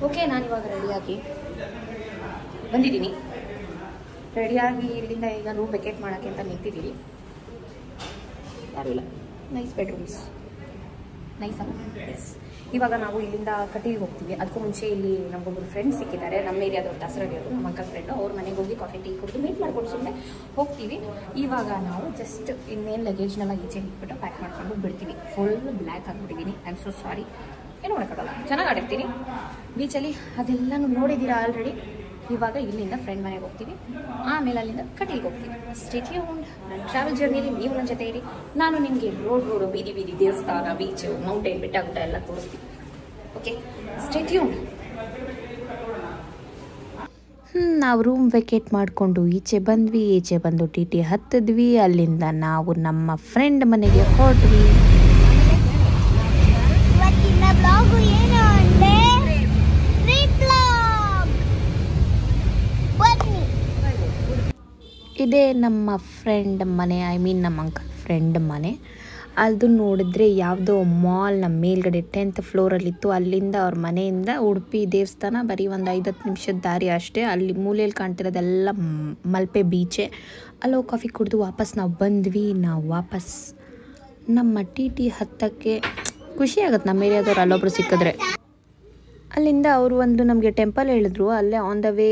Okay, ನಾನು ಇವಾಗ ರೆಡಿಯಾಗಿ ಬಂದಿದ್ದೀನಿ. ರೆಡಿಯಾಗಿ ಇಲ್ಲಿಂದ ಈಗ ರೂಮ್ ವೆಕೇಟ್ ಮಾಡೋಕ್ಕೆ ಅಂತ ನಿಂತಿದ್ದೀವಿ. ಯಾರೂ ಇಲ್ಲ. ನೈಸ್ ಬೆಡ್ರೂಮ್ಸ್, ನೈಸ್ ಅಲ್ಲ? ಎಸ್. ಇವಾಗ ನಾವು ಇಲ್ಲಿಂದ ಕಟೀಲ್ಗೆ ಹೋಗ್ತೀವಿ. ಅದಕ್ಕೂ ಮುಂಚೆ ಇಲ್ಲಿ ನಮಗೊಬ್ಬರು ಫ್ರೆಂಡ್ಸ್ ಸಿಕ್ಕಿದ್ದಾರೆ, ನಮ್ಮ ಏರಿಯಾದವ್ರು, ದಾಸರಳ್ಳಿಯವರು, ನಮ್ಮ ಅಂಕಲ್ ಫ್ರೆಂಡು. ಅವ್ರ ಮನೆಗೆ ಹೋಗಿ ಕಾಫಿ ಟೀ ಕುಡಿದು ಮೀಟ್ ಮಾಡ್ಕೊಂಡು ಸುಮ್ಮನೆ ಹೋಗ್ತೀವಿ. ಇವಾಗ ನಾವು ಜಸ್ಟ್ ಇನ್ನೇನು ಲಗೇಜ್ನೆಲ್ಲ ಈಚೆ ಇಟ್ಬಿಟ್ಟು ಪ್ಯಾಕ್ ಮಾಡ್ಕೊಂಡು ಬಿಡ್ತೀವಿ. ಫುಲ್ ಬ್ಲ್ಯಾಕ್ ಆಗಿಬಿಟ್ಟಿದ್ದೀನಿ. I am so sorry. ಏನು ಮಾಡೋಕ್ಕಾಗಲ್ಲ, ಚೆನ್ನಾಗಿ ಆಡಿರ್ತೀನಿ ಬೀಚಲ್ಲಿ. ಅದೆಲ್ಲನೂ ನೋಡಿದ್ದೀರಾ ಆಲ್ರೆಡಿ. ಇವಾಗ ಇಲ್ಲಿಂದ ಫ್ರೆಂಡ್ ಮನೆಗೆ ಹೋಗ್ತೀವಿ, ಆಮೇಲೆ ಅಲ್ಲಿಂದ ಕಟೀಲ್ಗೆ ಹೋಗ್ತೀವಿ. Stay tuned. ನನ್ನ ಟ್ರಾವೆಲ್ ಜರ್ನಿಲಿ ನೀವು ನನ್ನ ಜೊತೆ ಇರಿ. ನಾನು ನಿಮಗೆ ರೋಡು ಬೀದಿ ಬೀದಿ ದೇವಸ್ಥಾನ, ಬೀಚು, ಮೌಂಟೇನ್, ಬೆಟ್ಟ ಗುಡ್ಡ ಎಲ್ಲ ತೋರಿಸ್ತೀವಿ. Okay, stay tuned. ನಾವು ರೂಮ್ ವೆಕೇಟ್ ಮಾಡಿಕೊಂಡು ಈಚೆ ಬಂದ್ವಿ. ಈಚೆ ಬಂದು ಟಿ ಟಿ ಹತ್ತಿದ್ವಿ. ಅಲ್ಲಿಂದ ನಾವು ನಮ್ಮ ಫ್ರೆಂಡ್ ಮನೆಗೆ ಹೊರಟ್ವಿ. ಇದೇ ನಮ್ಮ ಫ್ರೆಂಡ್ ಮನೆ, ಐ ಮೀನ್ ನಮ್ಮ ಅಂಕಲ್ ಫ್ರೆಂಡ್ ಮನೆ. ಅದು ನೋಡಿದ್ರೆ ಯಾವುದೋ ಮಾಲ್ ನಮ್ಮ ಮೇಲ್ಗಡೆ 10th ಫ್ಲೋರಲ್ಲಿತ್ತು. ಅಲ್ಲಿಂದ ಅವ್ರ ಮನೆಯಿಂದ ಉಡುಪಿ ದೇವಸ್ಥಾನ ಬರೀ ಒಂದು 5-10 ನಿಮಿಷದ ದಾರಿ ಅಷ್ಟೇ. ಅಲ್ಲಿ ಮೂಲೆಯಲ್ಲಿ ಕಾಣ್ತಿರೋದೆಲ್ಲ ಮಲ್ಪೆ ಬೀಚೆ. ಅಲ್ಲೋ ಕಾಫಿ ಕುಡಿದು ವಾಪಸ್ ನಾವು ಬಂದ್ವಿ. ನಾವು ವಾಪಸ್ ನಮ್ಮ ಟಿ ಟಿ ಹತ್ತಕ್ಕೆ ಖುಷಿ ಆಗುತ್ತೆ. ನಮ್ಮ ಏರಿಯಾದವ್ರು ಅಲ್ಲೊಬ್ರು ಸಿಕ್ಕಿದ್ರೆ. ಅಲ್ಲಿಂದ ಅವರು ಒಂದು ನಮಗೆ ಟೆಂಪಲ್ ಹೇಳಿದ್ರು. ಅಲ್ಲೇ ಆನ್ ದ ವೇ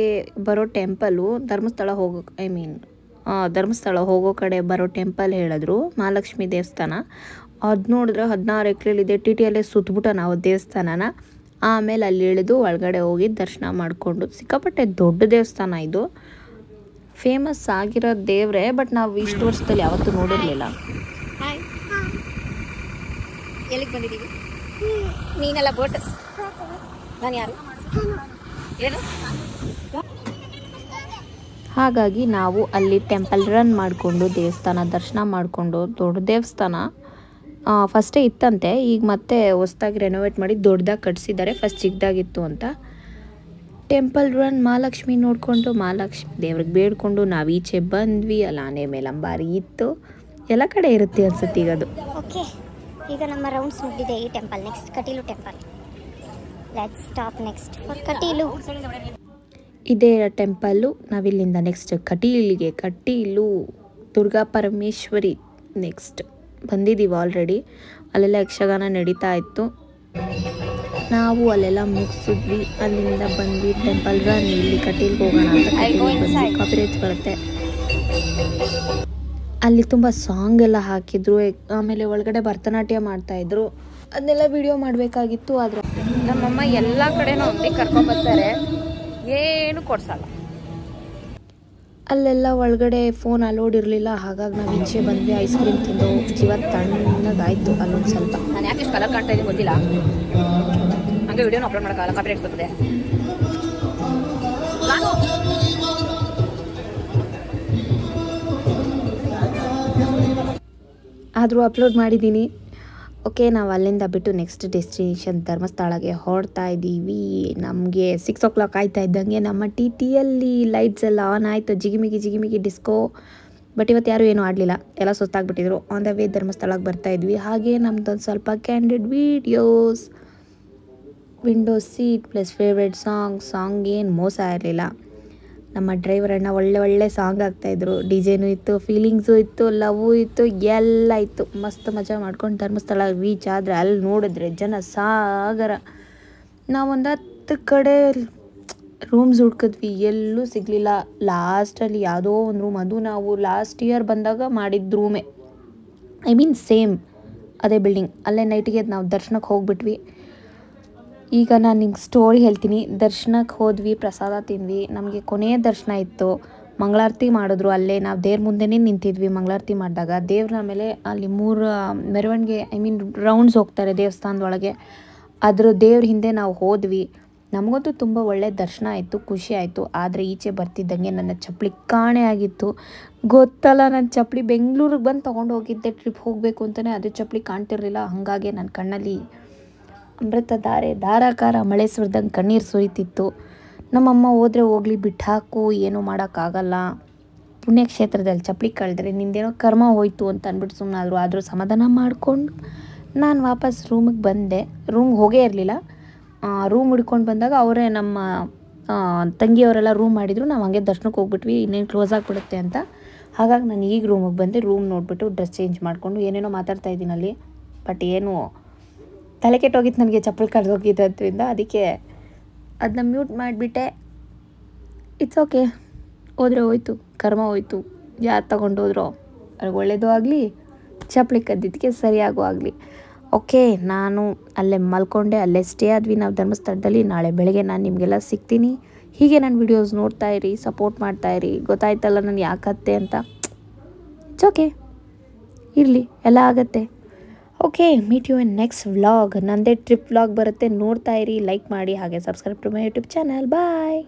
ಬರೋ ಟೆಂಪಲು ಧರ್ಮಸ್ಥಳ ಹೋಗೋ ಕಡೆ ಬರೋ ಟೆಂಪಲ್ ಹೇಳಿದ್ರು, ಮಹಾಲಕ್ಷ್ಮಿ ದೇವಸ್ಥಾನ. ಅದು ನೋಡಿದ್ರೆ 16 ಎಕರೆಲಿದೆ. ಟಿ ಟಿಯಲ್ಲೇ ಸುತ್ತಬಿಟ್ಟು ನಾವು ದೇವಸ್ಥಾನನ. ಆಮೇಲೆ ಅಲ್ಲಿ ಇಳಿದು ಒಳಗಡೆ ಹೋಗಿ ದರ್ಶನ ಮಾಡಿಕೊಂಡು, ಸಿಕ್ಕಾಪಟ್ಟೆ ದೊಡ್ಡ ದೇವಸ್ಥಾನ ಇದು. ಫೇಮಸ್ ಆಗಿರೋ ದೇವ್ರೆ, ಬಟ್ ನಾವು ಇಷ್ಟು ವರ್ಷದಲ್ಲಿ ಯಾವತ್ತೂ ನೋಡಿರಲಿಲ್ಲ. ಎಲ್ಲಿಗೆ ಬಂದಿದ್ದೀವಿ? ನೀನೆಲ್ಲ ಬೋಟ್, ನಾನು ಯಾರು ಏನು? ಹಾಗಾಗಿ ನಾವು ಅಲ್ಲಿ ಟೆಂಪಲ್ ರನ್ ಮಾಡಿಕೊಂಡು ದೇವಸ್ಥಾನ ದರ್ಶನ ಮಾಡಿಕೊಂಡು, ದೊಡ್ಡ ದೇವಸ್ಥಾನ ಫಸ್ಟೇ ಇತ್ತಂತೆ, ಈಗ ಮತ್ತೆ ಹೊಸದಾಗಿ ರೆನೋವೇಟ್ ಮಾಡಿ ದೊಡ್ಡದಾಗಿ ಕಟ್ಸಿದ್ದಾರೆ. ಫಸ್ಟ್ ಚಿಕ್ಕದಾಗಿತ್ತು ಅಂತ. ಟೆಂಪಲ್ ರನ್ ಮಹಾಲಕ್ಷ್ಮಿ ನೋಡಿಕೊಂಡು, ಮಹಾಲಕ್ಷ್ಮಿ ದೇವ್ರಿಗೆ ಬೇಡ್ಕೊಂಡು ನಾವು ಈಚೆ ಬಂದ್ವಿ. ಅಲ್ಲಿ ಆನೆ ಮೇಲಂಬಾರಿ ಇತ್ತು. ಎಲ್ಲ ಕಡೆ ಇರುತ್ತೆ ಅನ್ಸುತ್ತೆ ಈಗ ಅದು. ಓಕೆ, ಈಗ ನಮ್ಮ ರೌಂಡ್ಸ್ ಮುಗಿದಿದೆ. ಈ temple next Kateel temple. Let's stop next for Kateel. ಇದೇ ಟೆಂಪಲ್ಲು. ನಾವಿಲ್ಲಿಂದ ನೆಕ್ಸ್ಟ್ ಕಟೀಲು ದುರ್ಗಾ ಪರಮೇಶ್ವರಿ ನೆಕ್ಸ್ಟ್ ಬಂದಿದ್ದೀವಿ ಆಲ್ರೆಡಿ. ಅಲ್ಲೆಲ್ಲ ಯಕ್ಷಗಾನ ನಡೀತಾ ಇತ್ತು. ನಾವು ಅಲ್ಲೆಲ್ಲ ಮುಗಿಸಿದ್ವಿ. ಅಲ್ಲಿಂದ ಬಂದ್ವಿ ಟೆಂಪಲ್ ರನ್. ಇಲ್ಲಿ ಕಟೀಲ್ಗೆ ಹೋಗೋಣ ಅಂತ ಕಾಪಿರೈಟ್ಸ್ ಬರುತ್ತೆ. ಅಲ್ಲಿ ತುಂಬ ಸಾಂಗ್ ಎಲ್ಲ ಹಾಕಿದ್ರು. ಆಮೇಲೆ ಒಳಗಡೆ ಭರತನಾಟ್ಯ ಮಾಡ್ತಾಯಿದ್ರು. ಅದನ್ನೆಲ್ಲ ವಿಡಿಯೋ ಮಾಡಬೇಕಾಗಿತ್ತು. ಆದರೆ ನಮ್ಮಮ್ಮ ಎಲ್ಲ ಕಡೆನೂ ಒಟ್ಟಿಗೆ ಕರ್ಕೊಂಡ್ಬರ್ತಾರೆ, ಏನು ಕೊಡ್ಸಲ್ಲ. ಅಲ್ಲೆಲ್ಲ ಒಳಗಡೆ ಫೋನ್ ಅಲೋಡ್ ಇರಲಿಲ್ಲ. ಹಾಗಾಗಿ ನಾವು ಈಚೆ ಬಂದ್ವಿ. ಐಸ್ ಕ್ರೀಮ್ ತಿಂದು ಜೀವ ತಣ್ಣಗಾಯ್ತು ಅಲ್ಲೊಂದು ಸ್ವಲ್ಪ. ನಾನು ಯಾಕೆ ಇಷ್ಟು ಕಲರ್ ಕಾಣ್ತಾ ಇದ್ದೀನಿ ಗೊತ್ತಿಲ್ಲ. ಹಂಗೆ ವಿಡಿಯೋನ ಅಪ್ಲೋಡ್ ಮಾಡೋಕ್ಕಾಗಲ್ಲ, ಕಾಪಿರೈಟ್ಸ್ ಬರ್ತದೆ. ಆದರೂ ಅಪ್ಲೋಡ್ ಮಾಡಿದ್ದೀನಿ. ಓಕೆ, ನಾವು ಅಲ್ಲಿಂದ ಬಿಟ್ಟು ನೆಕ್ಸ್ಟ್ ಡೆಸ್ಟಿನೇಷನ್ ಧರ್ಮಸ್ಥಳಕ್ಕೆ ಹೊರಡ್ತಾ ಇದ್ದೀವಿ. ನಮಗೆ 6 o'clock ಆಯ್ತಾ ಇದ್ದಂಗೆ ನಮ್ಮ ಟಿ ಟಿಯಲ್ಲಿ ಲೈಟ್ಸ್ ಎಲ್ಲ ಆನ್ ಆಯಿತು. ಜಿಗಿಮಿಗಿ ಡಿಸ್ಕೋ. ಬಟ್ ಇವತ್ತು ಯಾರೂ ಏನೂ ಆಡಲಿಲ್ಲ, ಎಲ್ಲ ಸುಸ್ತಾಗ್ಬಿಟ್ಟಿದ್ರು. ಆನ್ ದ ವೇ ಧರ್ಮಸ್ಥಳಕ್ಕೆ ಬರ್ತಾಯಿದ್ವಿ. ಹಾಗೆ ನಮ್ದೊಂದು ಸ್ವಲ್ಪ candid videos, window seat plus favourite song ಏನು ಮೋಸ ಇರಲಿಲ್ಲ. ನಮ್ಮ ಡ್ರೈವರ್ ಅಣ್ಣ ಒಳ್ಳೆ ಸಾಂಗ್ ಆಗ್ತಾಯಿದ್ರು. ಡಿಜೆನೂ ಇತ್ತು, ಫೀಲಿಂಗ್ಸು ಇತ್ತು, ಲವ್ವು ಇತ್ತು, ಎಲ್ಲ ಇತ್ತು. ಮಸ್ತ್ ಮಜಾ ಮಾಡ್ಕೊಂಡು ಧರ್ಮಸ್ಥಳ ರೀಚ್ ಆದರೆ ಅಲ್ಲಿ ನೋಡಿದ್ರೆ ಜನ ಸಾಗರ. ನಾವೊಂದು 10 ಕಡೆ ರೂಮ್ಸ್ ಹುಡ್ಕಿದ್ವಿ, ಎಲ್ಲೂ ಸಿಗಲಿಲ್ಲ. ಲಾಸ್ಟಲ್ಲಿ ಯಾವುದೋ ಒಂದು ರೂಮ್, ಅದು ನಾವು ಲಾಸ್ಟ್ ಇಯರ್ ಬಂದಾಗ ಮಾಡಿದ ರೂಮೇ, ಐ ಮೀನ್ ಸೇಮ್ ಅದೇ ಬಿಲ್ಡಿಂಗ್. ಅಲ್ಲೇ ನೈಟಿಗೆ ನಾವು ದರ್ಶನಕ್ಕೆ ಹೋಗ್ಬಿಟ್ವಿ. ಈಗ ನಾನು ನಿಮ್ಗೆ ಸ್ಟೋರಿ ಹೇಳ್ತೀನಿ. ದರ್ಶನಕ್ಕೆ ಹೋದ್ವಿ, ಪ್ರಸಾದ ತಿಂದ್ವಿ. ನಮಗೆ ಕೊನೆಯ ದರ್ಶನ ಇತ್ತು. ಮಂಗಳಾರತಿ ಮಾಡಿದ್ರು ಅಲ್ಲೇ. ನಾವು ದೇವ್ರ ಮುಂದೆನೇ ನಿಂತಿದ್ವಿ ಮಂಗಳಾರತಿ ಮಾಡಿದಾಗ. ದೇವ್ರ ಮೇಲೆ ಅಲ್ಲಿ 3 ಮೆರವಣಿಗೆ, ಐ ಮೀನ್ ರೌಂಡ್ಸ್ ಹೋಗ್ತಾರೆ ದೇವಸ್ಥಾನದೊಳಗೆ. ಅದ್ರ ದೇವ್ರ ಹಿಂದೆ ನಾವು ಹೋದ್ವಿ. ನಮಗಂತೂ ತುಂಬ ಒಳ್ಳೆ ದರ್ಶನ ಆಯಿತು, ಖುಷಿ ಆಯಿತು. ಆದರೆ ಈಚೆ ಬರ್ತಿದ್ದಂಗೆ ನನ್ನ ಚಪ್ಪಲಿ ಕಾಣೆ ಆಗಿತ್ತು. ಗೊತ್ತಲ್ಲ, ನನ್ನ ಚಪ್ಪಲಿ ಬೆಂಗಳೂರಿಗೆ ಬಂದು ತೊಗೊಂಡು ಹೋಗಿದ್ದೆ ಟ್ರಿಪ್ ಹೋಗಬೇಕು ಅಂತಲೇ. ಅದೇ ಚಪ್ಪಲಿ ಕಾಣ್ತಿರಲಿಲ್ಲ. ಹಾಗಾಗಿ ನನ್ನ ಕಣ್ಣಲ್ಲಿ ಅಮೃತ ಧಾರಾಕಾರ ಮಳೆ ಸುರಿದಂಗೆ ಕಣ್ಣೀರು ಸುರಿತಿತ್ತು. ನಮ್ಮಮ್ಮ ಹೋದರೆ ಹೋಗಲಿ, ಬಿಟ್ಟು ಹಾಕು, ಏನೂ ಮಾಡೋಕ್ಕಾಗಲ್ಲ, ಪುಣ್ಯಕ್ಷೇತ್ರದಲ್ಲಿ ಚಪ್ಪಲಿ ಕಳೆದ್ರೆ ನಿಂದೇನೋ ಕರ್ಮ ಹೋಯ್ತು ಅಂತ ಅಂದ್ಬಿಟ್ಟು ಸುಮ್ಮನಾದರು. ಆದರೂ ಸಮಾಧಾನ ಮಾಡಿಕೊಂಡು ನಾನು ವಾಪಸ್ ರೂಮಿಗೆ ಬಂದೆ. ರೂಮ್ಗೆ ಹೋಗೇ ಇರಲಿಲ್ಲ, ರೂಮ್ ಹಿಡ್ಕೊಂಡು ಬಂದಾಗ ಅವರೇ ನಮ್ಮ ತಂಗಿಯವರೆಲ್ಲ ರೂಮ್ ಮಾಡಿದರು. ನಾವು ಹಂಗೆ ದರ್ಶನಕ್ಕೆ ಹೋಗ್ಬಿಟ್ವಿ, ಇನ್ನೇನು ಕ್ಲೋಸ್ ಆಗಿಬಿಡುತ್ತೆ ಅಂತ. ಹಾಗಾಗಿ ನಾನು ಈಗ ರೂಮಿಗೆ ಬಂದೆ. ರೂಮ್ ನೋಡಿಬಿಟ್ಟು ಡ್ರೆಸ್ ಚೇಂಜ್ ಮಾಡಿಕೊಂಡು ಏನೇನೋ ಮಾತಾಡ್ತಾ ಇದ್ದೀನಿ ಅಲ್ಲಿ. ಬಟ್ ಏನು ತಲೆ ಕೆಟ್ಟೋಗಿತ್ತು ನನಗೆ, ಚಪ್ಪಲ್ ಕಳೆದೋಗಿದ್ದರಿಂದ. ಅದಕ್ಕೆ ಅದನ್ನ ಮ್ಯೂಟ್ ಮಾಡಿಬಿಟ್ಟೆ. ಇಟ್ಸ್ ಓಕೆ, ಹೋದರೆ ಹೋಯ್ತು, ಕರ್ಮ ಹೋಯ್ತು. ಯಾರು ತಗೊಂಡೋದ್ರೋ ಅವ್ರಿಗೆ ಒಳ್ಳೇದು ಆಗಲಿ, ಚಪ್ಪಲಿ ಕದ್ದಿದ್ದಕ್ಕೆ ಸರಿಯಾಗೂ ಆಗಲಿ. ಓಕೆ, ನಾನು ಅಲ್ಲೇ ಮಲ್ಕೊಂಡೆ, ಅಲ್ಲೇ ಸ್ಟೇ ಆದ್ವಿ ನಾವು ಧರ್ಮಸ್ಥಳದಲ್ಲಿ. ನಾಳೆ ಬೆಳಗ್ಗೆ ನಾನು ನಿಮಗೆಲ್ಲ ಸಿಗ್ತೀನಿ. ಹೀಗೆ ನನ್ನ ವಿಡಿಯೋಸ್ ನೋಡ್ತಾ ಇರಿ, ಸಪೋರ್ಟ್ ಮಾಡ್ತಾಯಿರಿ. ಗೊತ್ತಾಯ್ತಲ್ಲ ನಾನು ಯಾಕತ್ತೆ ಅಂತ. ಇಟ್ಸ್ ಓಕೆ, ಇರಲಿ, ಎಲ್ಲ ಆಗತ್ತೆ. Okay, meet you in next vlog. ನನ್ನದೇ ಟ್ರಿಪ್ ವ್ಲಾಗ್ ಬರುತ್ತೆ, ನೋಡ್ತಾ ಇರಿ, ಲೈಕ್ ಮಾಡಿ, ಹಾಗೆ subscribe to my YouTube channel. Bye.